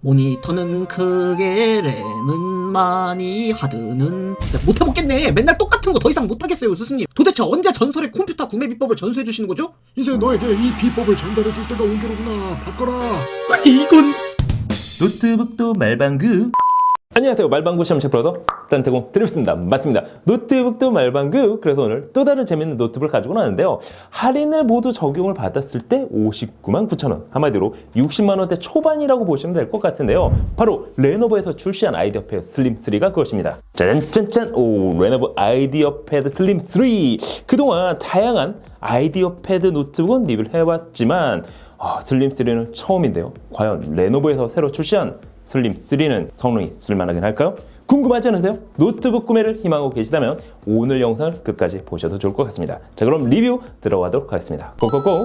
모니터는 크게 램은 많이 하드는 못해먹겠네. 맨날 똑같은 거 더 이상 못하겠어요 스승님. 도대체 언제 전설의 컴퓨터 구매 비법을 전수해주시는 거죠? 이제 너에게 이 비법을 전달해 줄 때가 온 게로구나. 바꿔라. 이건 노트북도 말방구. 안녕하세요, 말방구 시험책 브라더 딴태공 드리겠습니다. 맞습니다. 노트북도 말방구. 그래서 오늘 또 다른 재밌는 노트북을 가지고 나왔는데요, 할인을 모두 적용을 받았을 때 59만 9천 원, 한마디로 60만 원대 초반이라고 보시면 될 것 같은데요, 바로 레노버에서 출시한 아이디어 패드 슬림 3가 그것입니다. 짜잔짠짠. 오, 레노버 아이디어 패드 슬림 3. 그동안 다양한 아이디어 패드 노트북은 리뷰를 해왔지만 슬림 3는 처음인데요, 과연 레노버에서 새로 출시한 슬림 3는 성능이 쓸만하긴 할까요? 궁금하지 않으세요? 노트북 구매를 희망하고 계시다면 오늘 영상을 끝까지 보셔도 좋을 것 같습니다. 자, 그럼 리뷰 들어가도록 하겠습니다. 고고고!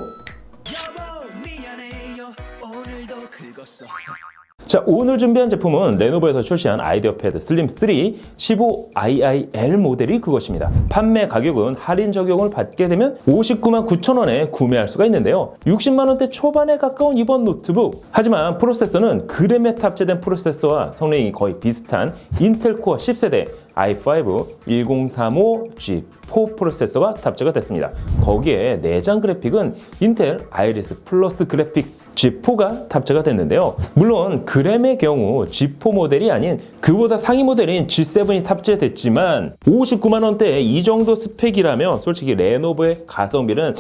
자, 오늘 준비한 제품은 레노버에서 출시한 아이디어 패드 슬림 3 15IIL 모델이 그것입니다. 판매 가격은 할인 적용을 받게 되면 59만 9천 원에 구매할 수가 있는데요, 60만 원대 초반에 가까운 이번 노트북. 하지만 프로세서는 그램에 탑재된 프로세서와 성능이 거의 비슷한 인텔 코어 10세대 i5 1035G4 프로세서가 탑재가 됐습니다. 거기에 내장 그래픽은 인텔 아이리스 플러스 그래픽스 G4가 탑재가 됐는데요, 물론 그램의 경우 G4 모델이 아닌 그보다 상위 모델인 G7이 탑재됐지만 59만 원대에 이 정도 스펙이라면 솔직히 레노버의 가성비는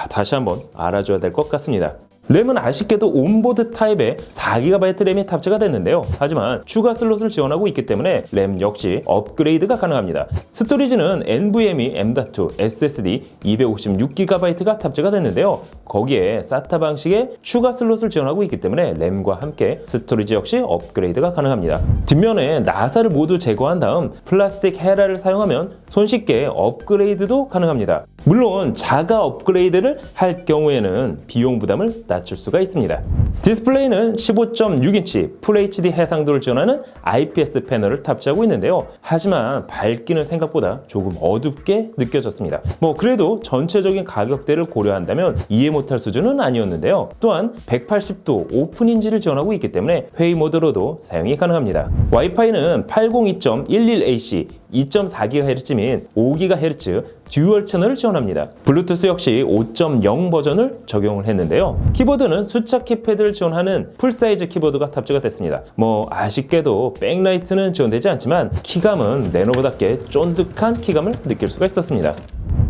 다시 한번 알아줘야 될 것 같습니다. 램은 아쉽게도 온보드 타입의 4GB 램이 탑재가 됐는데요, 하지만 추가 슬롯을 지원하고 있기 때문에 램 역시 업그레이드가 가능합니다. 스토리지는 NVMe M.2 SSD 256GB가 탑재가 됐는데요, 거기에 SATA 방식의 추가 슬롯을 지원하고 있기 때문에 램과 함께 스토리지 역시 업그레이드가 가능합니다. 뒷면에 나사를 모두 제거한 다음 플라스틱 헤라를 사용하면 손쉽게 업그레이드도 가능합니다. 물론 자가 업그레이드를 할 경우에는 비용 부담을 낮출 수가 있습니다. 디스플레이는 15.6인치 FHD 해상도를 지원하는 IPS 패널을 탑재하고 있는데요, 하지만 밝기는 생각보다 조금 어둡게 느껴졌습니다. 그래도 전체적인 가격대를 고려한다면 이해 못할 수준은 아니었는데요, 또한 180도 오픈인지를 지원하고 있기 때문에 회의 모드로도 사용이 가능합니다. 와이파이는 802.11ac 2.4GHz 및 5GHz 듀얼 채널을 지원합니다. 블루투스 역시 5.0 버전을 적용을 했는데요, 키보드는 숫자 키패드를 지원하는 풀사이즈 키보드가 탑재가 됐습니다. 아쉽게도 백라이트는 지원되지 않지만 키감은 레노버답게 쫀득한 키감을 느낄 수가 있었습니다.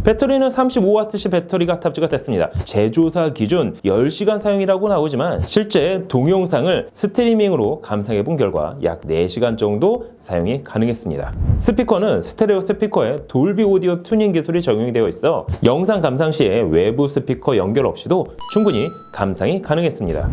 배터리는 35Wc 배터리가 탑재가 됐습니다. 제조사 기준 10시간 사용이라고 나오지만 실제 동영상을 스트리밍으로 감상해 본 결과 약 4시간 정도 사용이 가능했습니다. 스피커는 스테레오 스피커에 돌비 오디오 튜닝 기술이 적용이 되어 있어 영상 감상 시에 외부 스피커 연결 없이도 충분히 감상이 가능했습니다.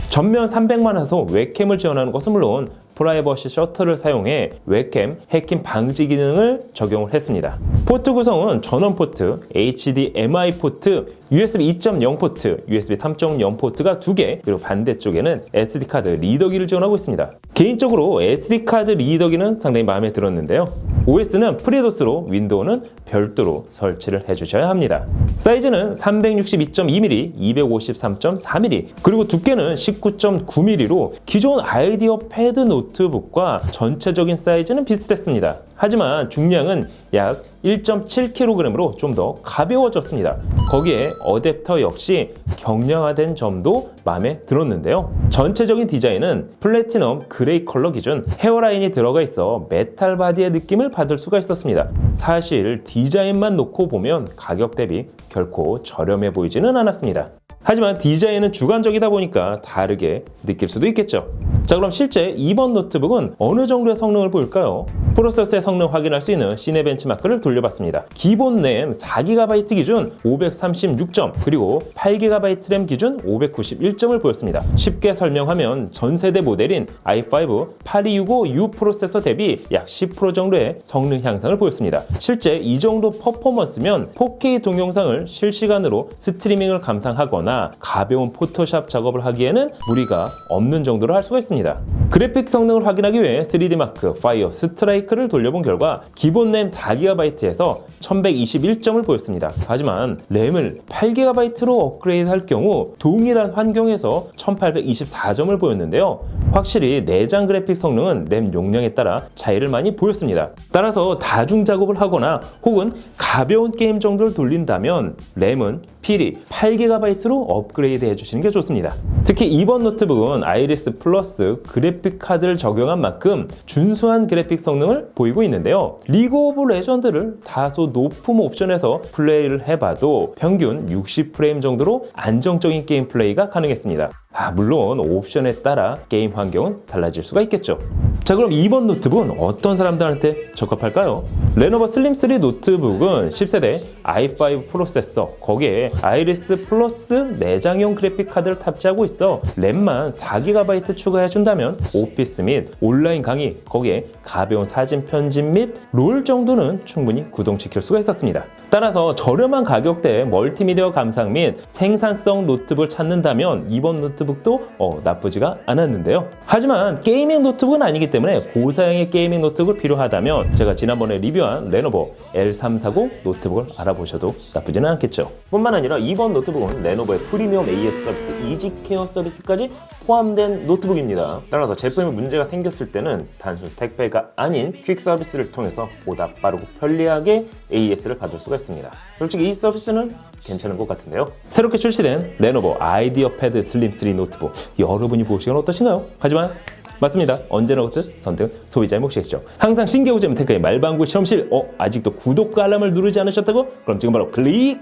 전면 300만 화소 웹캠을 지원하는 것은 물론 프라이버시 셔터를 사용해 웹캠 해킹 방지 기능을 적용을 했습니다. 포트 구성은 전원 포트, HDMI 포트, USB 2.0 포트, USB 3.0 포트가 2개, 그리고 반대쪽에는 SD카드 리더기를 지원하고 있습니다. 개인적으로 SD카드 리더기는 상당히 마음에 들었는데요, OS는 프리도스로 윈도우는 별도로 설치를 해주셔야 합니다. 사이즈는 362.2mm, 253.4mm, 그리고 두께는 19.9mm로 기존 아이디어 패드 노트북과 전체적인 사이즈는 비슷했습니다. 하지만 중량은 약 1.7kg으로 좀 더 가벼워졌습니다. 거기에 어댑터 역시 경량화된 점도 마음에 들었는데요, 전체적인 디자인은 플래티넘 그레이 컬러 기준 헤어라인이 들어가 있어 메탈 바디의 느낌을 받을 수가 있었습니다. 사실 디자인만 놓고 보면 가격 대비 결코 저렴해 보이지는 않았습니다. 하지만 디자인은 주관적이다 보니까 다르게 느낄 수도 있겠죠. 자, 그럼 실제 이번 노트북은 어느 정도의 성능을 보일까요? 프로세서의 성능 확인할 수 있는 시네 벤치마크를 돌려봤습니다. 기본 램 4GB 기준 536점, 그리고 8GB 램 기준 591점을 보였습니다. 쉽게 설명하면 전세대 모델인 i5 8265U 프로세서 대비 약 10% 정도의 성능 향상을 보였습니다. 실제 이 정도 퍼포먼스면 4K 동영상을 실시간으로 스트리밍을 감상하거나 가벼운 포토샵 작업을 하기에는 무리가 없는 정도로 할 수가 있습니다. 있습니다. 그래픽 성능을 확인하기 위해 3D 마크 파이어 스트라이크를 돌려본 결과 기본 램 4GB에서 1121점을 보였습니다. 하지만 램을 8GB로 업그레이드할 경우 동일한 환경에서 1824점을 보였는데요. 확실히 내장 그래픽 성능은 램 용량에 따라 차이를 많이 보였습니다. 따라서 다중 작업을 하거나 혹은 가벼운 게임 정도를 돌린다면 램은 필히 8GB로 업그레이드 해주시는 게 좋습니다. 특히 이번 노트북은 아이리스 플러스 그래픽 카드를 적용한 만큼 준수한 그래픽 성능을 보이고 있는데요. 리그 오브 레전드를 다소 높은 옵션에서 플레이를 해봐도 평균 60프레임 정도로 안정적인 게임 플레이가 가능했습니다. 물론 옵션에 따라 게임 환경은 달라질 수가 있겠죠. 자, 그럼 이번 노트북은 어떤 사람들한테 적합할까요? 레노버 슬림 3 노트북은 10세대 i5 프로세서, 거기에 아이리스 플러스 내장형 그래픽 카드를 탑재하고 있어 램만 4GB 추가해준다면 오피스 및 온라인 강의, 거기에 가벼운 사진 편집 및 롤 정도는 충분히 구동시킬 수가 있었습니다. 따라서 저렴한 가격대에 멀티미디어 감상 및 생산성 노트북을 찾는다면 이번 노트북도 나쁘지가 않았는데요. 하지만 게이밍 노트북은 아니기 때문에 고사양의 게이밍 노트북이 필요하다면 제가 지난번에 리뷰한 레노버 L340 노트북을 알아보셔도 나쁘지는 않겠죠. 뿐만 아니라 이번 노트북은 레노버의 프리미엄 AS 서비스 이지케어 서비스까지 포함된 노트북입니다. 따라서 제품에 문제가 생겼을 때는 단순 택배가 아닌 퀵 서비스를 통해서 보다 빠르고 편리하게 AS를 받을 수가 있습니다. 솔직히 이 서비스는 괜찮은 것 같은데요. 새롭게 출시된 레노버 아이디어 패드 슬림 3 노트북, 여러분이 보시기엔 어떠신가요? 하지만 맞습니다. 언제나 그렇듯 선택은 소비자의 몫이겠죠. 항상 신개구제면 테크의 말방구 실험실. 아직도 구독과 알람을 누르지 않으셨다고? 그럼 지금 바로 클릭!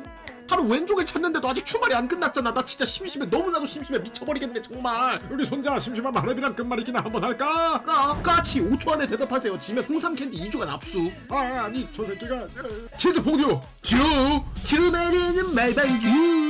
하루 왼쪽을 찾는데도 아직 출발이 안 끝났잖아. 나 진짜 심심해. 너무나도 심심해. 미쳐버리겠네 정말. 여기 손자 심심한 마렵이랑 끝말잇기나 한번 할까? 까치 5초 안에 대답하세요. 지면 홍삼 캔디 2주간 압수. 아니 저 새끼가 치즈 퐁듀 듀 내리는 말방규.